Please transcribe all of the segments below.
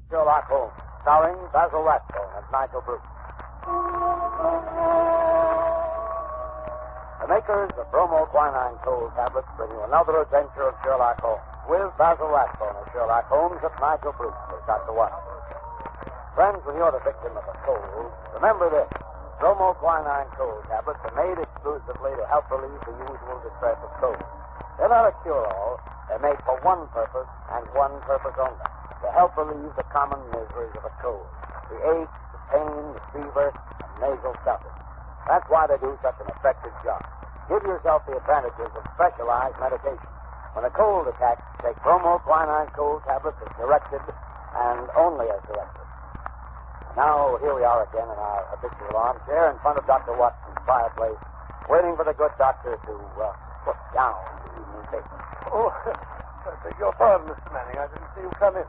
Sherlock Holmes, starring Basil Rathbone and Nigel Bruce. The makers of bromoquinine cold tablets bring you another adventure of Sherlock Holmes, with Basil Rathbone as Sherlock Holmes and Nigel Bruce as Dr. Watson. Friends, when you're the victim of a cold, remember this. Bromoquinine cold tablets are made exclusively to help relieve the usual distress of cold. They're not a cure-all. They're made for one purpose, and one purpose only. To help relieve the common miseries of a cold. The ache, the pain, the fever, and nasal stuffing. That's why they do such an effective job. Give yourself the advantages of specialized medication. When a cold attacks, take bromoquinine cold tablets as directed, and only as directed. Now, here we are again in our habitual armchair in front of Dr. Watson's fireplace, waiting for the good doctor to put down the evening paper. Oh, I beg your pardon, Mr. Manning. I didn't see you come in.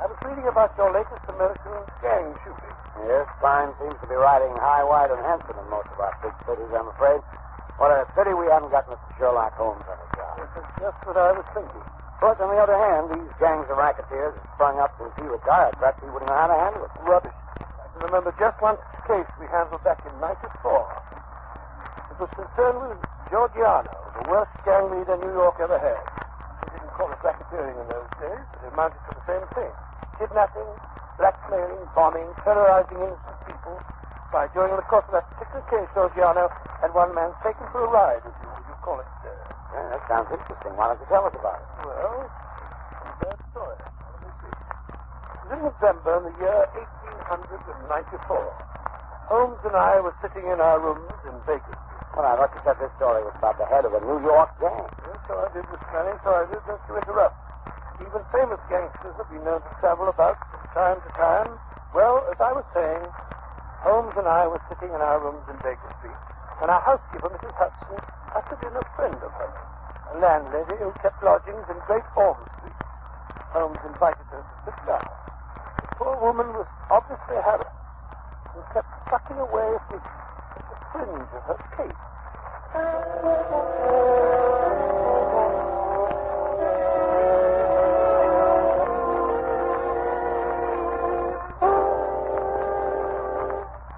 I was reading about your latest American gang shooting. Yes, crime seems to be riding high, wide, and handsome in most of our big cities, I'm afraid. What a pity we haven't got Mr. Sherlock Holmes on the job. This is just what I was thinking. But on the other hand, these gangs of racketeers have sprung up since he retired. Perhaps he wouldn't know how to handle it. Rubbish. I can remember just one case we handled back in '94. It was concerned with Giorgiano, the worst gang leader New York ever had. They didn't call it racketeering in those days, but it amounted to the same thing. Kidnapping, blackmailing, bombing, terrorizing innocent people. By during the course of that particular case, Giorgiano had one man taken for a ride, as you call it. Yeah, that sounds interesting. Why don't you tell us about it? Well, it's a bad story. Let me see. It was in November in the year 1894. Holmes and I were sitting in our rooms in Baker Street. Well, I thought you said this story was about the head of a New York gang. Yes, so I did, Mr. Manning, so I did, just to interrupt. Even famous gangsters have been known to travel about from time to time. Well, as I was saying, Holmes and I were sitting in our rooms in Baker Street, and our housekeeper, Mrs. Hudson, ushered in a friend of hers, a landlady who kept lodgings in Great Orme Street. Holmes invited her to sit down. The poor woman was obviously harassed and kept sucking away at the fringe of her cape.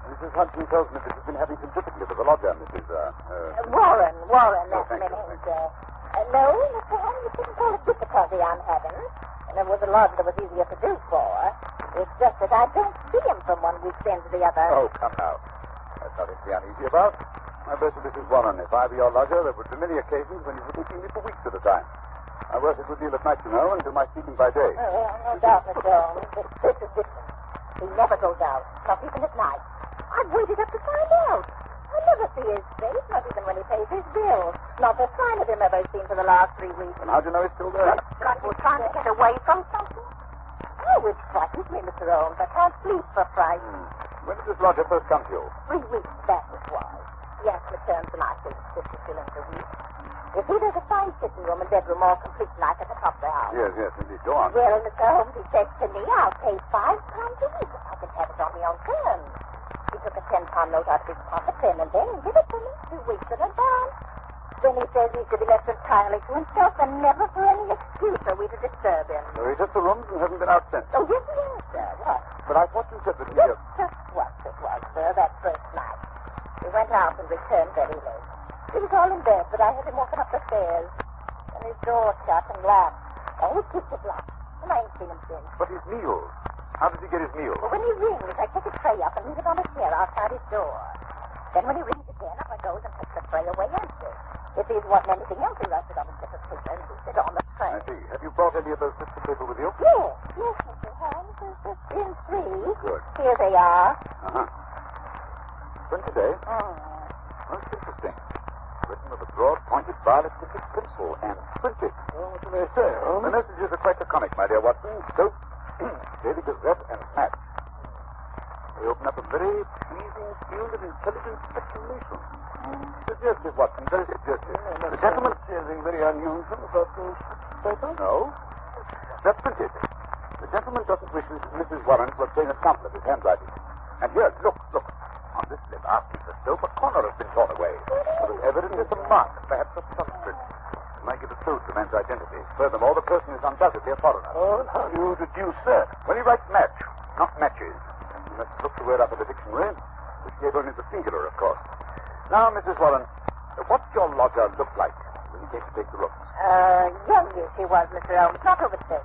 Mrs. Hudson tells me that you've been having some difficulty with the lodger, Mrs. Warren, that's thank you, Manning. No, Mr. Holmes, you shouldn't call it difficulty I'm having. And there was a lodger that was easier to do for. It's just that I don't see him from one weekend to the other. Oh, come now. That's nothing to be uneasy about. My best to Mrs. Warren. If I were your lodger, there would be many occasions when you wouldn't see me for weeks at a time. I work a good deal at night, you know, and do my sleeping by day. Oh, no doubt, Mr. Holmes. But this is different. He never goes out, not even at night. I've waited up to find out. I never see his face, not even when he pays his bills. Not a sign of him ever seen for the last 3 weeks. And how do you know he's still there? Got me trying to get away from something? Oh, it frightens me, Mr. Holmes. I can't sleep for fright. When did this lodger first come to you? 3 weeks back it was. He asked me terms for my 50 shillings a week. You see, there's a fine sitting room and bedroom all complete like at the top of the house. Yes, indeed. Go on. Well, Mr. Holmes, he says to me, I'll pay £5 a week if I can have it on my own terms. He took a £10 note out of his pocket then and then and gave it to me 2 weeks in advance. Then he says he's to be left entirely to himself and never for any excuse are we to disturb him. So he took the rooms and hasn't been out since. Oh, yes, he has, sir. What? But I thought you said that he... Just what it was, sir, that first night. He went out and returned very late. He was all in bed, but I heard him walking up the stairs. And his door shut and locked. Oh, he keeps it locked. And I ain't seen him since. But his meals. How does he get his meals? Well, when he rings, I take a tray up and leave it on a chair outside his door. Then when he rings again, up I goes and takes the tray away empty. If he wasn't anything else, he writes it on a slip of paper and leaves it on the tray. I see. Have you brought any of those bits of paper with you? Yes, Mr. Holmes. There's in 3. Good. Here they are. Uh-huh. When today? Most interesting. Written with a broad, pointed, violet-tipped pencil and printed. Well, what do they say, Holmes? The messages are quite laconic, my dear Watson. Soap, Daily Gazette, and Match. They open up a very pleasing field of intelligent speculation. Suggestive, Watson, very suggestive. The gentleman... Anything very unusual about those papers? No. That's printed. The gentleman doesn't wish Mrs. Warren to obtain a sample of his handwriting. And here, look. On this lip, after the soap, a corner has been torn away. There is evidently some mark, perhaps of thumbprint. might give a clue to the man's identity. Furthermore, the person is undoubtedly a foreigner. Oh, and how do you deduce that? When he writes match, not matches. You must look the word up in the dictionary, which gave only the singular, of course. Now, Mrs. Warren, what's your lodger look like when he came to take the room? Youngish he was, Mr. Holmes, not over 30.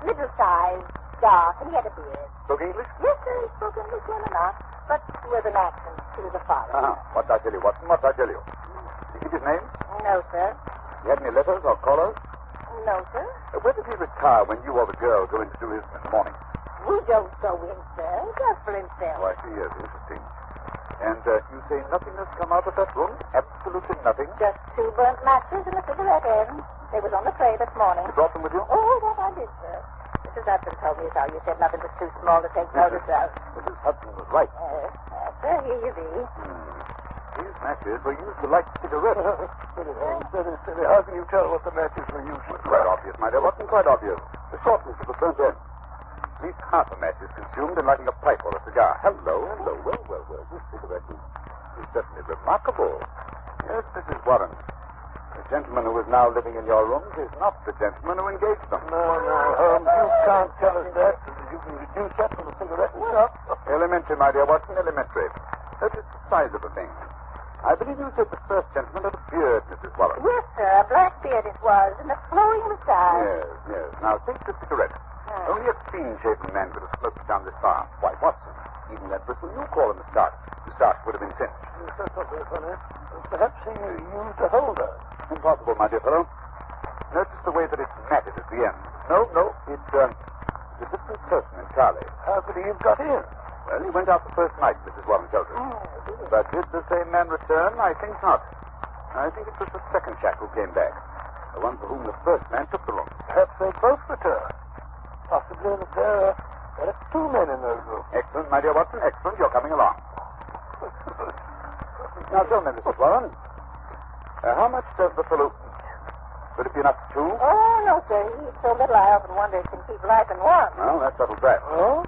Middle-sized, dark, and he had a beard. Spoke English? Yes, sir, he spoke English well enough, but with an accent to the foreign. What I tell you, Watson, what I tell you. Did he give his name? No, sir. He had any letters or callers? No, sir. Where did he retire when you or the girl go in to do his in the morning? We don't go in, sir. Just for himself. Oh, I see, yes, interesting. And you say nothing has come out of that room? Absolutely nothing? Just 2 burnt matches and a cigarette end. They was on the tray this morning. You brought them with you? Oh, that I did, sir. Mrs. Hudson told me so. You said nothing was too small to take notice of. Mrs. Hudson was right. Sir, here you be. These matches were used to light cigarettes. Steady. How can you tell what the matches were used for? Quite obvious, my dear. Wasn't quite obvious. The shortness of the burnt end. At least half a match is consumed in lighting a pipe or a cigar. Hello. Well. This cigarette is certainly remarkable. Yes, Mrs. Warren. The gentleman who is now living in your rooms is not the gentleman who engaged them. No, Holmes, you can't tell us that. You can deduce that from the cigarette itself. Elementary, my dear Watson, elementary. Notice the size of the thing. I believe you said the first gentleman had a beard, Mrs. Warren. Yes, sir. A black beard it was, and a flowing moustache. Yes. Now, take the cigarette. Only a clean-shaven man could have smoked down this far. Why, Watson, even that bristle you call a moustache would have been singed. That's not very funny. Perhaps he used a holder. Impossible, my dear fellow. Notice the way that it's matted at the end. No, it's a different person entirely. How could he have got in? Well, he went out the first night, Mrs. Warren tells us. But did the same man return? I think not. I think it was the second chap who came back. The one for whom the first man took the room. Perhaps they both returned. Possibly that there are 2 men in those rooms. Excellent, my dear Watson. Excellent. You're coming along. Now, tell me, Mrs. Warren, how much does the fellow eat? Would it be enough for 2? Oh, no, sir. He eats so little I often wonder if he can keep life and warm. Well, that settles that. Oh?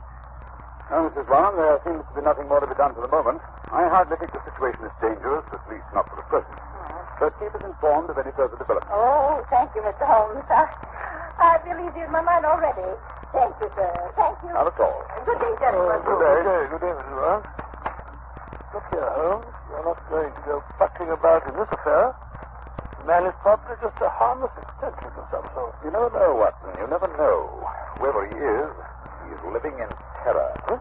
Well, Mrs. Warren, there seems to be nothing more to be done for the moment. I hardly think the situation is dangerous, at least not for the present. But keep us informed of any further developments. Oh, thank you, Mr. Holmes. I feel easier in my mind already. Thank you, sir. Thank you. Not at all. Good day, gentlemen. Good day, Mrs. Warren. Look here, Holmes. You're not going to go fucking about in this affair. The man is probably just a harmless eccentric of some sort. You never know, Watson. You never know. Whoever he is living in terror. Huh?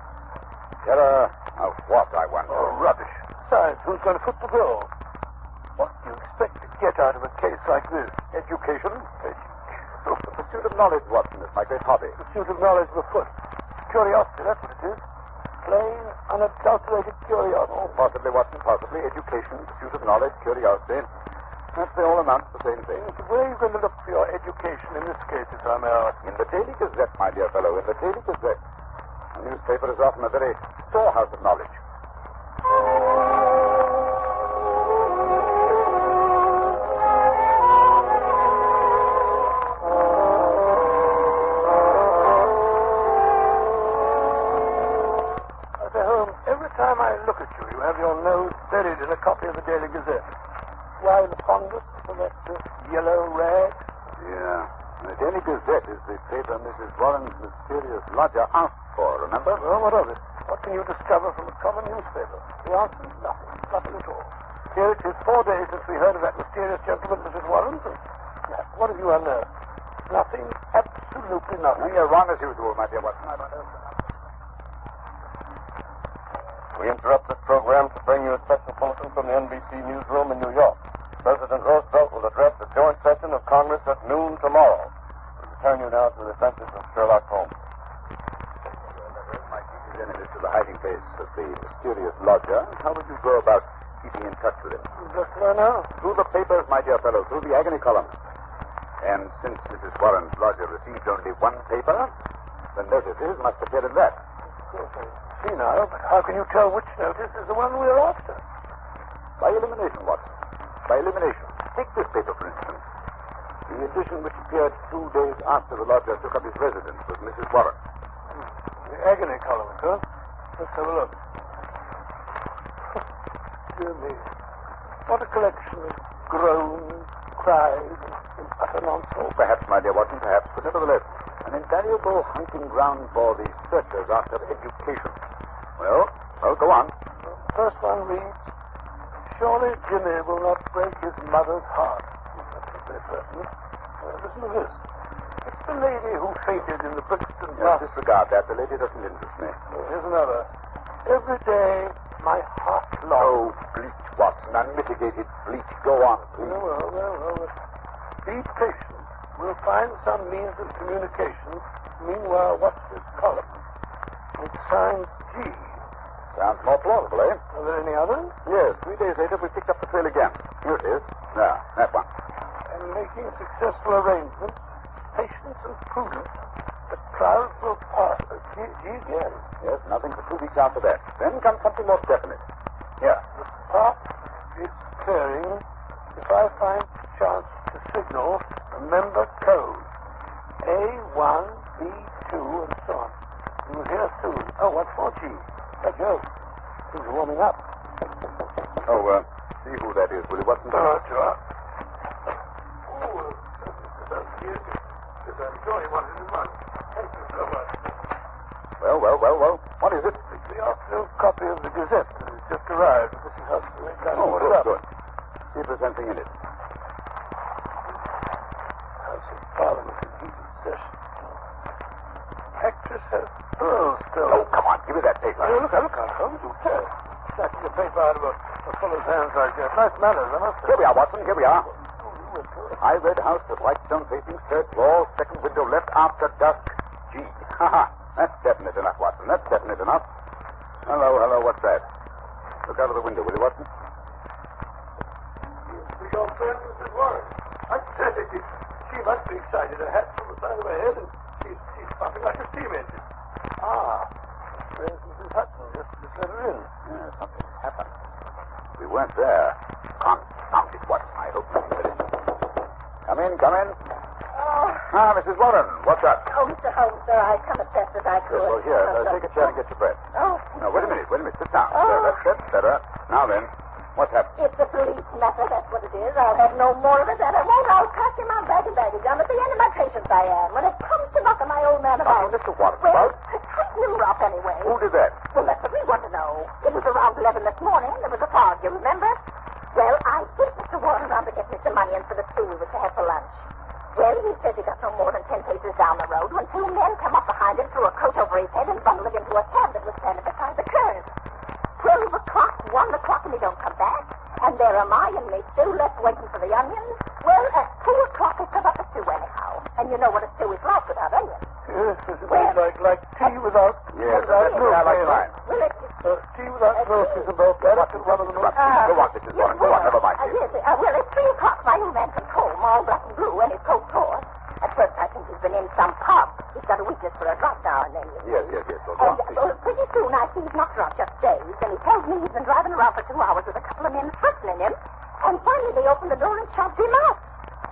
Terror of what, I wonder? Oh, rubbish. Besides, who's going to foot the bill? What do you expect to get out of a case like this? Education? The pursuit of knowledge, Watson, is my great hobby. Pursuit of knowledge of a foot. Curiosity, that's what it is. Plain, unadulterated curiosity. Oh, possibly, Watson, possibly. Education, pursuit of knowledge, curiosity. Perhaps they all amount to the same thing. Where are you going to look for your education in this case, if I may ask? In the Daily Gazette, my dear fellow, in the Daily Gazette. A newspaper is often a very storehouse of knowledge. Holmes, every time I look at you, you have your nose buried in a copy of the Daily Gazette. Why the fondness for that yellow rag? Yeah. The Daily Gazette is the paper Mrs. Warren's mysterious lodger asked for, remember? Well, what of it? What can you discover from a common newspaper? The answer is nothing. Nothing at all. Here it is 4 days since we heard of that mysterious gentleman, Mrs. Warren. What have you unearthed? Nothing. Absolutely nothing. You're wrong as usual, my dear Watson. We interrupt this program to bring you a special bulletin from the NBC newsroom in New York. President Roosevelt will address the joint session of Congress at noon tomorrow. We return you now to the adventures of Sherlock Holmes. My chief enemies to the hiding place of the mysterious lodger. How would you go about keeping in touch with him? Just right now. Through the papers, my dear fellow, through the agony column. And since Mrs. Warren's lodger received only one paper, the notices must appear in that. Of course, I see now, but how can you tell which notice is the one we're after? By elimination, Watson. By elimination. Take this paper, for instance. The edition which appeared 2 days after the lodger took up his residence with Mrs. Warren. The agony column, huh? Let's have a look. Dear me. What a collection of groans, cries, and utter nonsense. Oh, perhaps, my dear Watson, perhaps. But nevertheless, an invaluable hunting ground for the searchers after education. Well, go on. The first one reads, surely Jimmy will not break his mother's heart. That's a very certain. Listen to this. It's the lady who fainted in the Brixton Yes, disregard that. The lady doesn't interest me. Here's another. Every day, my heart longs. Oh, bleach, Watson. Unmitigated bleach. Go on, please. Well. Be patient. We'll find some means of communication. Meanwhile, watch this column. It's signed G. Sounds more plausible, eh? Are there any others? Yes, 3 days later we picked up the trail again. Here it is. There, that one. And making successful arrangements, patience and prudence, the clouds will pass. G again. Yes, nothing for 2 weeks after that. Then comes something more definite. Here. The path is clearing. If I find chance to signal, remember code. A1, B2, and so on. You'll hear soon. Oh, what's more G? By Jove. Things are warming up. Oh, see who that is, will you, Watson? Sure. Thank you so much. Well. What is it? It's the afternoon copy of the Gazette that has just arrived. This is how to make that order up. Good. See if there's anything in it. House of Parliament in heated session. Actress has pearls still. Oh, come on, give me that paper. Look out, Holmes. You tell. Snatching a paper out of a fellow's hands like that. Nice manners, I must say. Here we are, Watson. Here we are. Oh, you were good. I read house with white stone facing, third floor, second window left after dusk. G. Ha. That's definite enough, Watson. That's definite enough. Hello. What's that? Look out of the window, will you, Watson? We your friend, Mrs. Warren. I said it. She must be excited. Her hat's on the side of her head, and she's puffing like a steam engine. There's Mrs. Hudson. Just let her in. Yeah, something's happened. We weren't there. Confound it, Watson. I hope nothing did it. Come in. Oh, Mrs. Warren, what's up? oh, Mr. Holmes, sir, I come as best as I could. Well, here, take a chair and get your breath. Oh. No, wait a minute. Sit down. Oh. That's better. Now then, what's happened? It's a police matter, that's what it is. I'll have no more of it, and I won't. I'll pack him out bag and baggage. I'm at the end of my patience, I am. When it comes to knocking my old man about... Mr. Watson, well, tighten him up anyway. Who did that? Well, that's what we want to know. It was around 11 this morning. There was a fog, you remember? Well, I sent Mr. Warren around to get me some money in for the stew we were to have for lunch. Well, he says he got no more than 10 paces down the road when 2 men come up behind him, threw a coat over his head, and bundled him into a cab that was standing beside the curb. 12 o'clock, 1 o'clock, and he don't come back. And there am I in me stew left waiting for the onions. Well, at 2 o'clock, they come up a stew anyhow. And you know what a stew is like without onions. Yes, it's like tea without... Yes, without milk. I like mine. Well, tea without milk is about that. It's one of the most... Go on, Mrs. Warren. Go on, never mind. Yes, well, at 3 o'clock, my old man comes home, all black and blue, and his coat tore. At first, I think he's been in some pub. He's got a weakness for a drop now and then. Yes. Go on. And pretty soon, I see he's not drunk, just dazed, and he tells me he's been driving around for 2 hours with a couple of men threatening him, and finally they opened the door and shoved him out.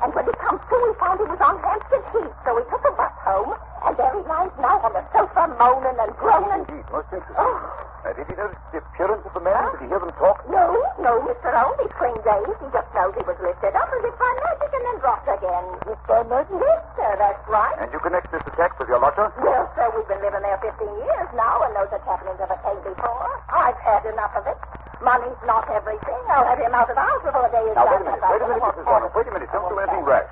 And when he comes to, he found he was on Hampstead Heath, so he took a bus home, and there he lies now on the sofa, moaning and groaning. Indeed, most interesting. Oh. Did he notice the appearance of the man? Did he hear them talk? No, Mr. Holmes. He's clean dazed. He just knows he was lifted up as if by magic and then dropped again. If by magic? Yes, sir, that's right. And you connect this attack with your lodger? Well, sir, we've been living there 15 years now, and those happenings ever came before. I've had enough of it. Money's not everything. I'll have him out of the house before the day is Now, done. wait a minute, Mrs. Warren. Wait a minute. Don't do anything rash.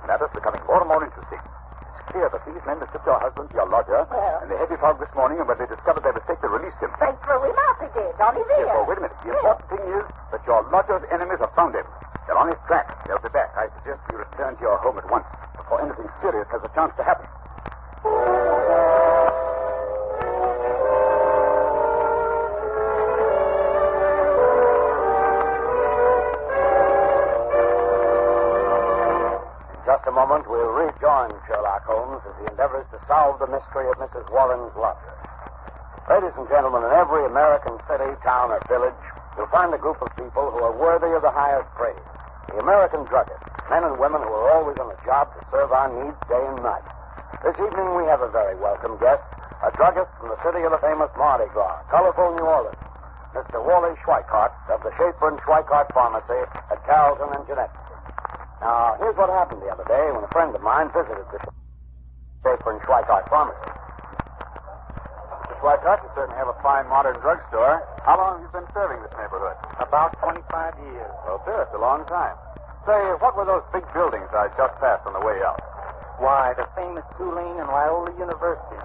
Matters becoming more and more interesting. It's clear that these men mistook your husband to your lodger, and the heavy fog this morning, and when they discovered their mistake, they released him. They threw him out, they did, on his ear. Yes, well, wait a minute. The important thing is that your lodger's enemies have found him. They're on his track. They'll be back. I suggest you return to your home at once, before anything serious has a chance to happen. Just a moment, we'll rejoin Sherlock Holmes as he endeavors to solve the mystery of Mrs. Warren's lodger. Ladies and gentlemen, in every American city, town, or village, you'll find a group of people who are worthy of the highest praise. The American druggists, men and women who are always on the job to serve our needs day and night. This evening, we have a very welcome guest, a druggist from the city of the famous Mardi Gras, colorful New Orleans, Mr. Wally Schweikart of the Schaefer and Schweikart Pharmacy at Carrollton and Genesee. Now, here's what happened the other day when a friend of mine visited the Schaefer and Schweikart pharmacy. Mr. Schweikart, you certainly have a fine modern drugstore. How long have you been serving this neighborhood? About 25 years. Well, sir, it's a long time. Say, what were those big buildings I just passed on the way out? Why, the famous Tulane and Loyola University.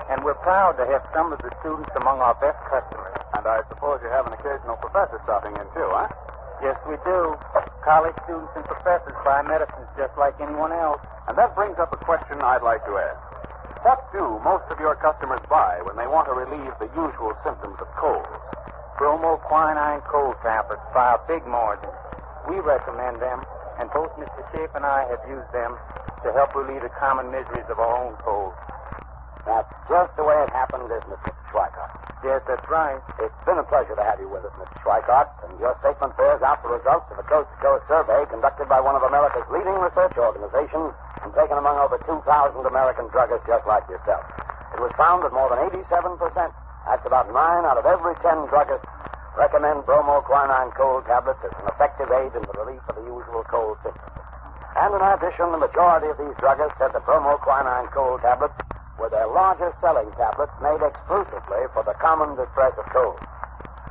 And we're proud to have some of the students among our best customers. And I suppose you have an occasional professor stopping in, too, huh? Yes, we do. College students and professors buy medicines just like anyone else. And that brings up a question I'd like to ask. What do most of your customers buy when they want to relieve the usual symptoms of colds? Bromoquinine cold tablets by a big margin. We recommend them, and both Mr. Shape and I have used them to help relieve the common miseries of our own colds. That's just the way it happened, isn't it, Mr. Schweikart? Yes, that's right. It's been a pleasure to have you with us, Mr. Schweikart, and your statement bears out the results of a coast-to-coast survey conducted by one of America's leading research organizations and taken among over 2,000 American druggists just like yourself. It was found that more than 87%, that's about 9 out of every 10 druggists, recommend bromoquinine cold tablets as an effective aid in the relief of the usual cold symptoms. And in addition, the majority of these druggists said that bromoquinine cold tablets were their largest selling tablets made exclusively for the common distress of cold.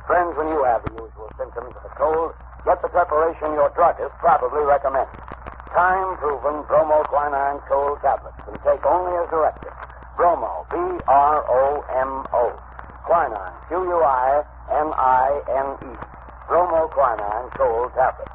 Friends, when you have the usual symptoms of a cold, get the preparation your druggist probably recommends. Time-proven bromoquinine cold tablets can take only as directed. Bromo, B-R-O-M-O. Quinine, Q-U-I-N-I-N-E. Bromoquinine cold tablets.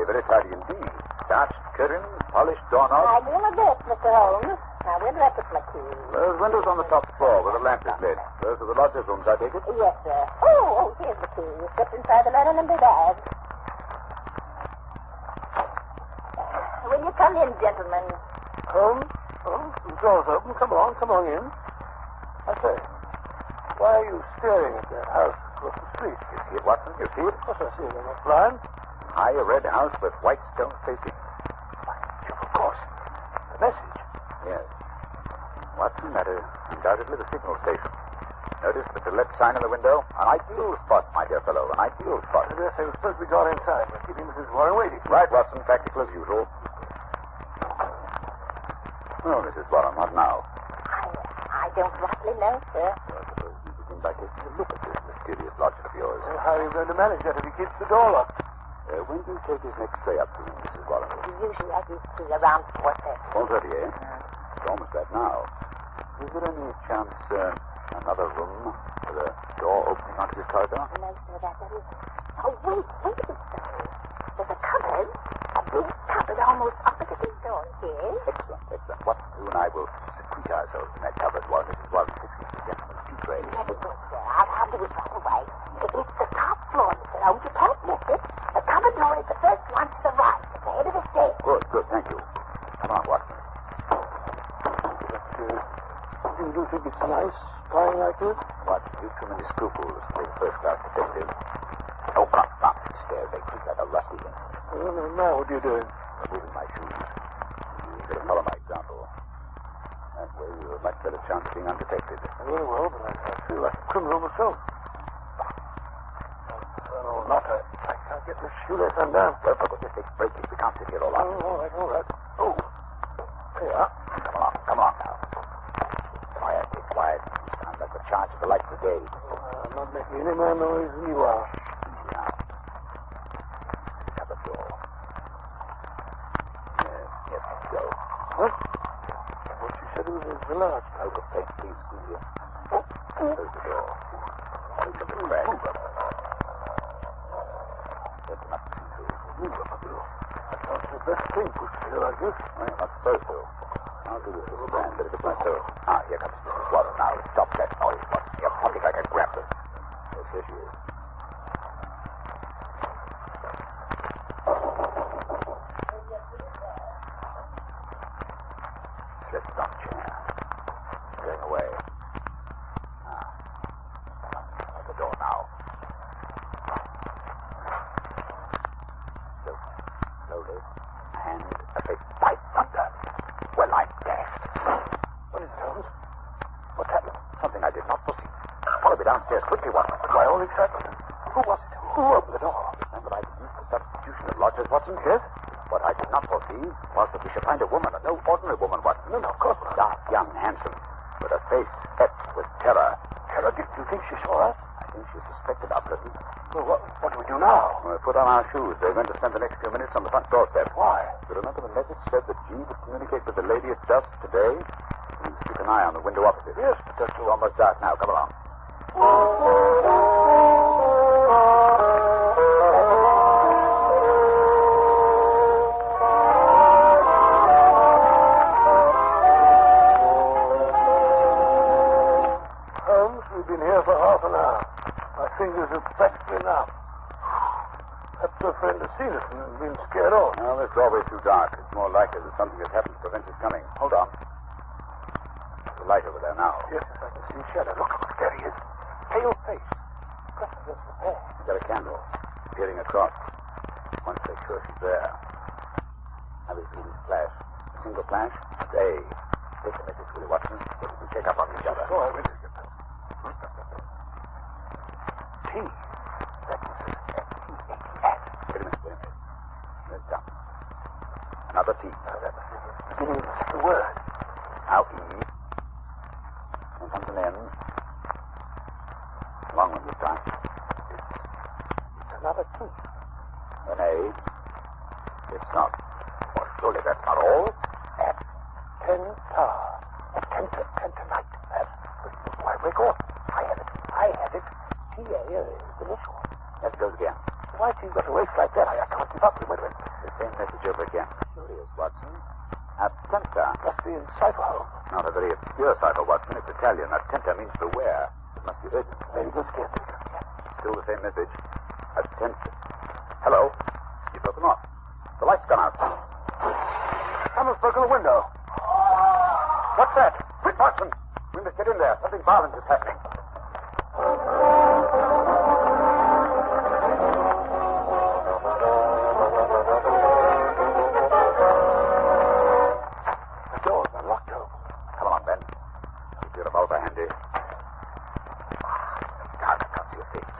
Very tidy indeed. Starched curtains, polished doorknobs. I do my best, Mr. Holmes. Now, where do I put my keys? Those windows on the top floor where the lamp is lit. Those are the lodgers' rooms, I take it? Yes, sir. Oh, here's the key. You slipped inside the letter number bag. Will you come in, gentlemen? Holmes? The door's open. Come on in. I say, why are you staring at that house across the street? You see it, Watson? You see it? Of course I see it. I'm not blind. High red house with white stone facing. Of course. The message. Yes. Watson, that is undoubtedly the signal station. Notice the to let sign on the window? An ideal spot, my dear fellow. An ideal spot. Yes, I was supposed to be gone inside, but keeping Mrs. Warren waiting. Right, Watson. Practical as usual. Oh, Mrs. Warren, what now? I don't rightly know, sir. Well, I suppose we begin by taking a look at this mysterious lodger of yours. Well, how are you going to manage that if he keeps the door locked? When do you take his next tray up to him, Mrs. Warren? He usually has his key around 4:30. 4:30, eh? It's almost that now. Is there any chance, another room with a door opening onto this corridor? No, sir, that is. Oh, wait a minute, sir. There's a cupboard. A big cupboard almost opposite his door here. Excellent. What you and I will secrete ourselves in that cupboard while Mrs. Warren fixes the gentleman's tea tray. Very good, sir. I'll do it right away. It's the top floor, Mr. Holmes. You can't miss it. The cupboard door is the first one to the right, at the head of the stairs. Good, thank you. Come on, Watson. You do think it's nice, spying like this? Watson, you've too many scruples for a first-class detective. Oh, come on. These stairs, they creak like a rusty thing. Well, now what are you doing? I'm moving my shoes. You better follow my example. That way you have a much better chance of being undetected. Very well, but I feel like a criminal myself. Oh, not I can't get this shoelace undone. Well, look, this takes breaking. We can't sit here all night. All right. Oh, here you are. Come on now. Quiet. You sound like the charge of the light brigade. I'm not making any more noise than you are. Easy now. Shut the door. Yes, go. What? What you said was a large. Out of place, please, Julia. Close the door. Wait till the crack. That's enough to see through. That's not the best thing put together like this. Well, you're not supposed to. I'll do this little band, but it's myself. Here comes Mrs. Warren now. Stop that noise, Watson. You're talking like a grandson. Yes, here she is. Sit down, chair. Going away. At the door now. downstairs quickly, Watson. Why all excitement? Who was it? Who opened the door? Remember, I deduced the substitution of lodgers, Watson? Yes. What I did not foresee was that we should find a woman, and no ordinary woman, Watson. No, of course not. Dark, young, handsome, with a face etched with terror. Terror? Do you think she saw us? I think she suspected our presence. Well, what do we do now? When we put on our shoes, they're going to spend the next few minutes on the front doorstep. Why? You remember the message said that G would communicate with the lady at dusk today? Please keep an eye on the window opposite. Yes, but It's almost dark now. Come along. Holmes, we've been here for half an hour. My fingers are practically numb. Perhaps your friend has seen us and been scared off. Well, this doorway's too dark. It's more likely that something has happened to prevent his coming. Hold on. There's a light over there now. Yes, I can see shadow. Look, there he is. Pale face. Breathless with pain. He's got a candle. Peering across. Once they're sure she's there. Now we see this flash. A single flash. Stay. Take the message, Willie Watson. So we can check up on each other. Go ahead. T. That was Wait a minute. There's down. Another T. that was the beginning of the second word. Now E. And comes an N. Long one this time. It's another T. An A. It's not. Well, surely that's not all. At 10 Tower. At 10 tonight. That's why we go. I had it. T.A. is the initial. That goes again. Why she got a waist like that? I can't keep up with it. The same message over again. Curious, Watson. Attenta. Must be in cipher home. Not a very obscure cipher, Watson. It's Italian. Attenta means beware. It must be urgent. Very good, Skip. Still the same message. Attenta. Hello. You broke them off. The light's gone out. Someone's broken a window. What's that? Quick, Watson. We must get in there. Something violent is happening. The doors are locked open. Come on, Ben. Keep your revolver handy. God, I can't see your face.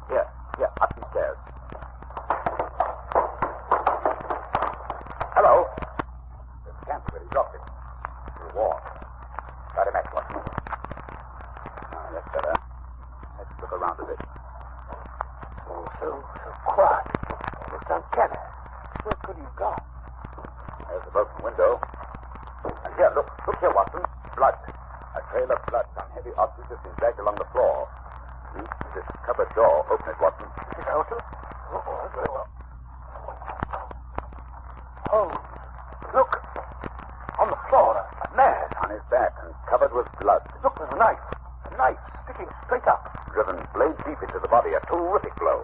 Here, up these stairs. Hello. There's a camp where he dropped it. It's warm. Got him at Watson. That's better. Let's look around a bit. So quiet. Almost uncanny. Where could he have gone? There's a broken window. And here, look here, Watson. Blood. A trail of blood on heavy objects has been dragged along the floor. Use this cupboard door. Open it, Watson. Is it open? Oh, very well. Oh, look. On the floor, a man. On his back and covered with blood. Look, there's a knife. A knife sticking straight up. Driven blade deep into the body. A terrific blow.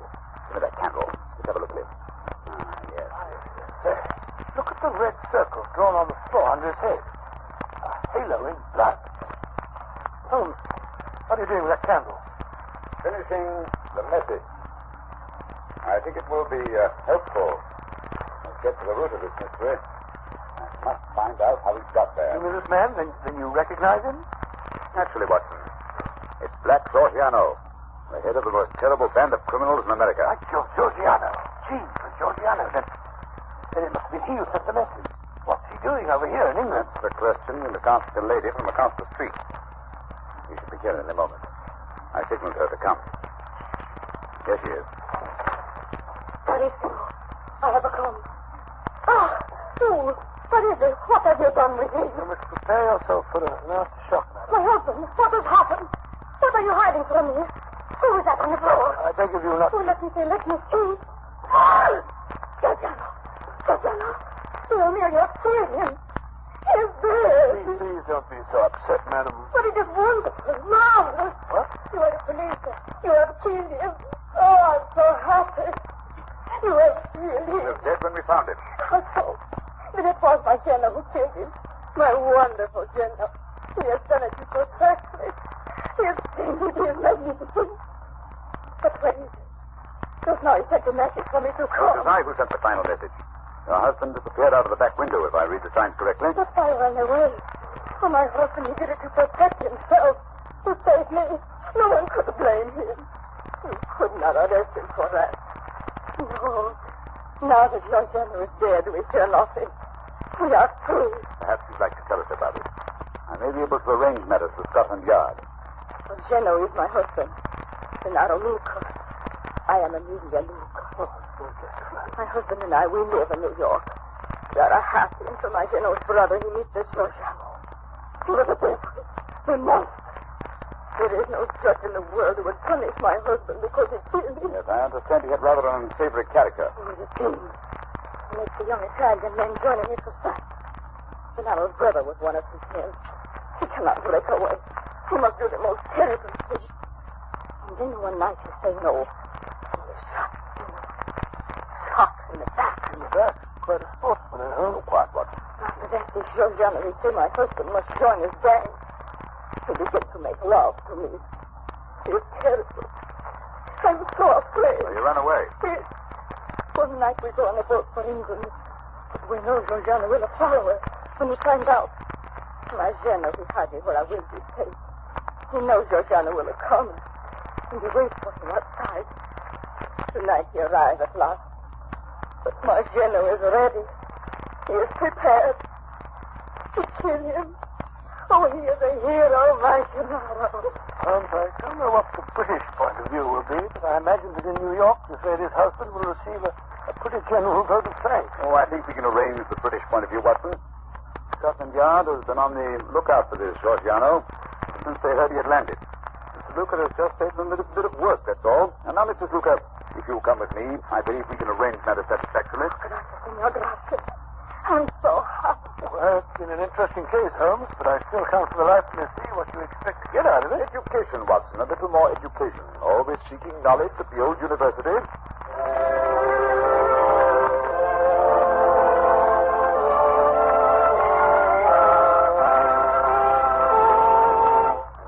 Give me that candle. Let's have a look at it. Yes. There. Look at the red circle drawn on the floor under his head. A halo in blood. Holmes, what are you doing with that candle? Finishing the message. I think it will be helpful. Let's get to the root of this mystery. I must find out how he got there. You mean this man? Then you recognize him? Naturally, Watson. It's Black Georgiano, the head of the most terrible band of criminals in America. Like Georgiano. Gee, for Georgiano. Then it must have been he who sent the message. What's he doing over here in England? That's the question we look after the lady from across the street. We should be here in a moment. I signaled her to come. Here she is. Carissimo, I have a come. Ah, fool. What is it? What have you done with him? You must prepare yourself for a nasty shock, madam. My husband, what has happened? What are you hiding from me? Who is that on the floor? I beg of you not... Oh, let me see. Georgiano. Tell me, you have seen him. He's dead. Please don't be so upset, madam. But it is wonderful, marvelous. What? You are a policeman. You have killed him. Oh, I'm so happy. You have killed He him. was dead when we found him. How so? But it was my Jenna who killed him. My wonderful Jenna. He has done it so perfectly. He has painted him magnificent. But where is he? Just now he sent a message for me to It come. was I who sent the final message. Your husband disappeared out of the back window, if I read the signs correctly. But I ran away. For my husband, he did it to protect himself. To save me. No one could blame him. You could not arrest him for that. No. Now that your general is dead, we fear nothing. We are free. Perhaps you'd like to tell us about it. I may be able to arrange matters with Scotland Yard. Geno is my husband. Gennaro Luca. I am Amelia Luca. My husband and I, we live in New York. We are happy until my Geno's brother, he meets this Giorgiano. He was a devil. A monster. There is no judge in the world who would punish my husband because he killed him. Yes, I understand he had rather an unsavory character. He was a king. He makes the young Italian men join in his society. Gennaro's brother was one of his men. He cannot break away. He must do the most terrible thing. And then one night he say no. He was shot. Shot in the back. In the back? Quite a sportsman, eh? Oh, quiet, Watson. After that, this Giorgiano, he say my husband must join his gang. He began to make love to me. He was terrible. I'm so afraid. So you ran away? Yes. One night we go on a boat for England. But we know Giorgiano will follow us when he finds out. My Geno, he hide me where I will be safe. He knows Giorgiano will come. And he waits for him outside. Tonight he arrives at last. But my Geno is ready. He is prepared to kill him. Oh, he is a hero, my Gennaro. Holmes, I don't know what the British point of view will be, but I imagine that in New York, this lady's husband will receive a pretty general vote of thanks. Oh, I think we can arrange the British point of view, Watson. Scotland Yard has been on the lookout for this Giorgiano since they heard he had landed. Mr. Luca has just taken a little bit of work, that's all. And now, Mrs. Luca, if you'll come with me, I believe we can arrange matters satisfactorily. Gracias, senor, gracias. I'm so happy. Well, it's been an interesting case, Holmes, but I still can't for the life of me see what you expect to get out of it. Education, Watson. A little more education. Always seeking knowledge at the old university.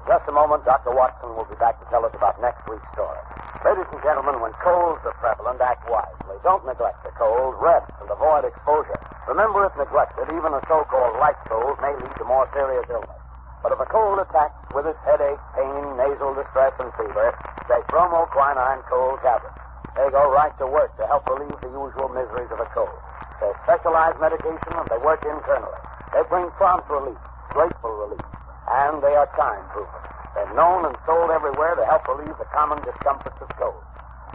In just a moment, Dr. Watson will be back to tell us about next week's story. Ladies and gentlemen, when colds are prevalent, act wisely. Don't neglect the cold. Rest and avoid exposure. Remember, if neglected, even a so-called light cold may lead to more serious illness. But if a cold attacks with its headache, pain, nasal distress, and fever, take bromoquinine cold tablets. They go right to work to help relieve the usual miseries of a cold. They're specialized medication and they work internally. They bring prompt relief, grateful relief, and they are time-proven. They're known and sold everywhere to help relieve the common discomforts of cold.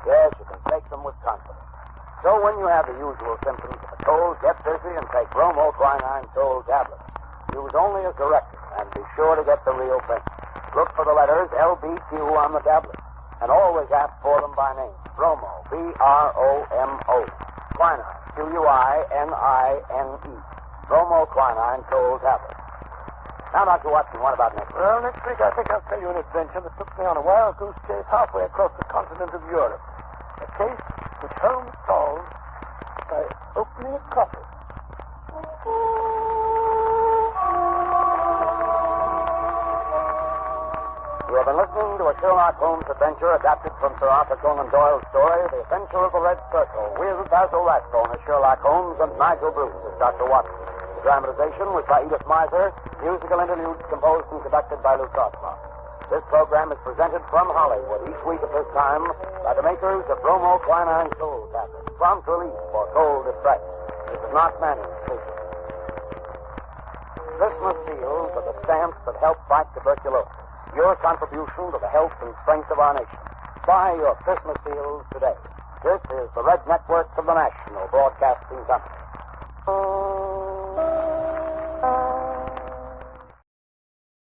Yes, you can take them with confidence. So when you have the usual symptoms of a cold, get busy and take bromoquinine cold tablets. Use only as directed, and be sure to get the real thing. Look for the letters LBQ on the tablet, and always ask for them by name. Bromo, B-R-O-M-O. Quinine, Q-U-I-N-I-N-E. Bromoquinine cold tablets. Now, Dr. Watson, what about next week? Well, next week I think I'll tell you an adventure that took me on a wild goose chase halfway across the continent of Europe. A case which Holmes solved by opening a coffin. You have been listening to a Sherlock Holmes adventure adapted from Sir Arthur Conan Doyle's story, The Adventure of the Red Circle, with Basil Rathbone as Sherlock Holmes and Nigel Bruce as Dr. Watson. The dramatization was by Edith Miser, musical interludes composed and conducted by Lou Crossmark. This program is presented from Hollywood each week at this time by the makers of bromoquinine cold tablets, prompt relief for cold distress. This is not Manning speaking. Christmas seals are the stamps that help fight tuberculosis. Your contribution to the health and strength of our nation. Buy your Christmas seals today. This is the Red Network of the National Broadcasting Company.